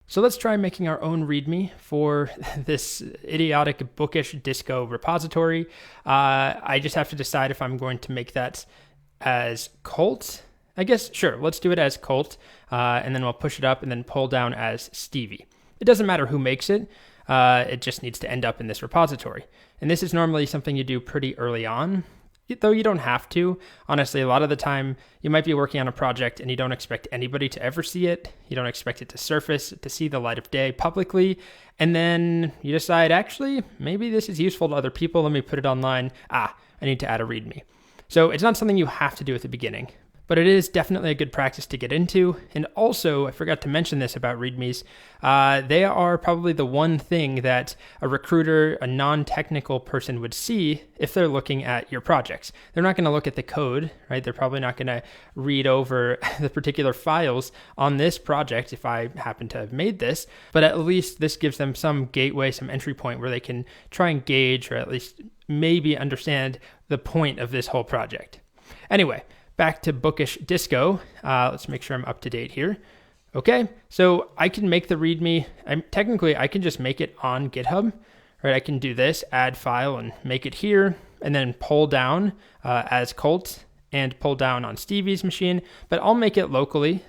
So let's try making our own README for this idiotic bookish disco repository. I just have to decide if I'm going to make that as Colt. I guess, sure, let's do it as Colt, and then we'll push it up and then pull down as Stevie. It doesn't matter who makes it. It just needs to end up in this repository. And this is normally something you do pretty early on, though you don't have to. Honestly, a lot of the time you might be working on a project and you don't expect anybody to ever see it. You don't expect it to surface, to see the light of day publicly. And then you decide, actually, maybe this is useful to other people. Let me put it online. I need to add a README. So it's not something you have to do at the beginning, but it is definitely a good practice to get into. And also, I forgot to mention this about READMEs. They are probably the one thing that a recruiter, a non-technical person would see if they're looking at your projects. They're not going to look at the code, right? They're probably not going to read over the particular files on this project if I happen to have made this, but at least this gives them some gateway, some entry point where they can try and gauge or at least maybe understand the point of this whole project. Anyway, back to bookish disco. Let's make sure I'm up to date here. Okay, so I can make the README. Technically, I can just make it on GitHub, right? I can do this, add file, and make it here, and then pull down as Colt and pull down on Stevie's machine. But I'll make it locally.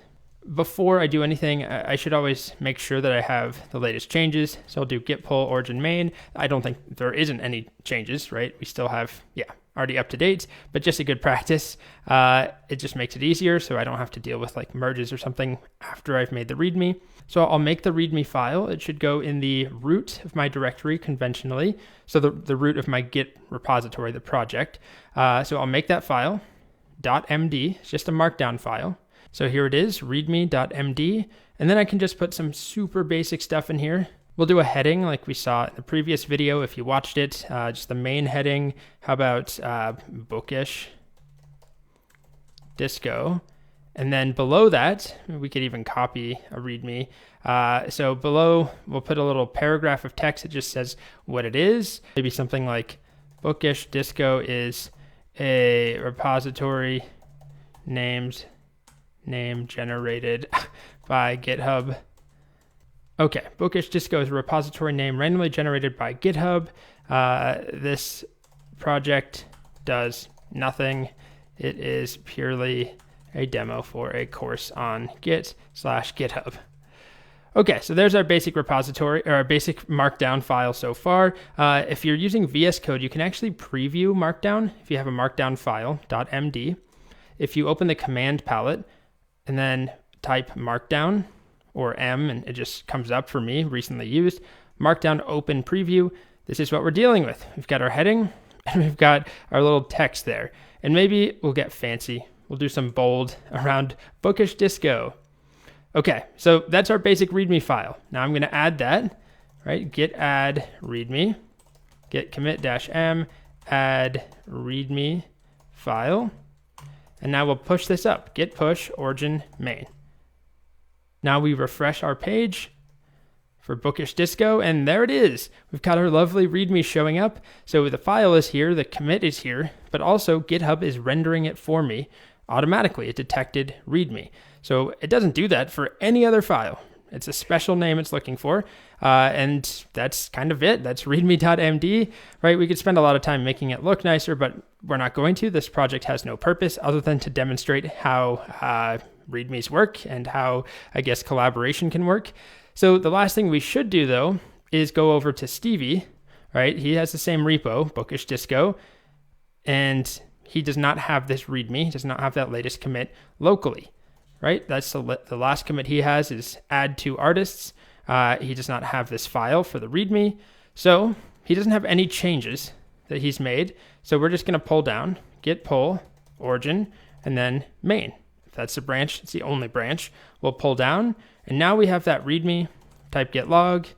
Before I do anything, I should always make sure that I have the latest changes. So I'll do git pull origin main. I don't think there isn't any changes, right? We still have, already up to date, but just a good practice. It just makes it easier so I don't have to deal with like merges or something after I've made the README. So I'll make the README file. It should go in the root of my directory conventionally. So the root of my Git repository, the project. So I'll make that file, .md, it's just a markdown file. So here it is, readme.md, and then I can just put some super basic stuff in here. We'll do a heading like we saw in the previous video if you watched it, just the main heading. How about bookish disco? And then below that, we could even copy a README. So below, we'll put a little paragraph of text that just says what it is. Maybe something like bookish disco is a repository name generated by GitHub. Okay, bookish disco is a repository name randomly generated by GitHub. This project does nothing. It is purely a demo for a course on Git/GitHub. Okay, so there's our basic repository, or our basic Markdown file so far. If you're using VS Code, you can actually preview Markdown if you have a Markdown file, .md. If you open the command palette, and then type Markdown or M, and it just comes up for me, recently used, Markdown open preview. This is what we're dealing with. We've got our heading, and we've got our little text there. And maybe we'll get fancy. We'll do some bold around bookish disco. Okay, so that's our basic README file. Now I'm going to add that, right? Git add README, git commit-m, add README file. And now we'll push this up, git push origin main. Now we refresh our page for bookish disco, and there it is. We've got our lovely README showing up. So the file is here, the commit is here, but also GitHub is rendering it for me automatically. It detected README. So it doesn't do that for any other file. It's a special name it's looking for, and that's kind of it. That's readme.md, right? We could spend a lot of time making it look nicer, but we're not going to. This project has no purpose other than to demonstrate how READMEs work and how, I guess, collaboration can work. So the last thing we should do, though, is go over to Stevie, right? He has the same repo, bookish disco, and he does not have this README. He does not have that latest commit locally. Right, that's the last commit he has is add to artists. He does not have this file for the README, so he doesn't have any changes that he's made. So we're just going to pull down, git pull origin, and then main. If that's the branch, it's the only branch. We'll pull down, and now we have that README. Type git log,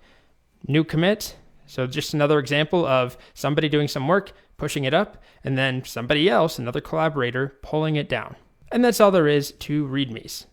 new commit. So just another example of somebody doing some work, pushing it up, and then somebody else, another collaborator, pulling it down. And that's all there is to READMEs.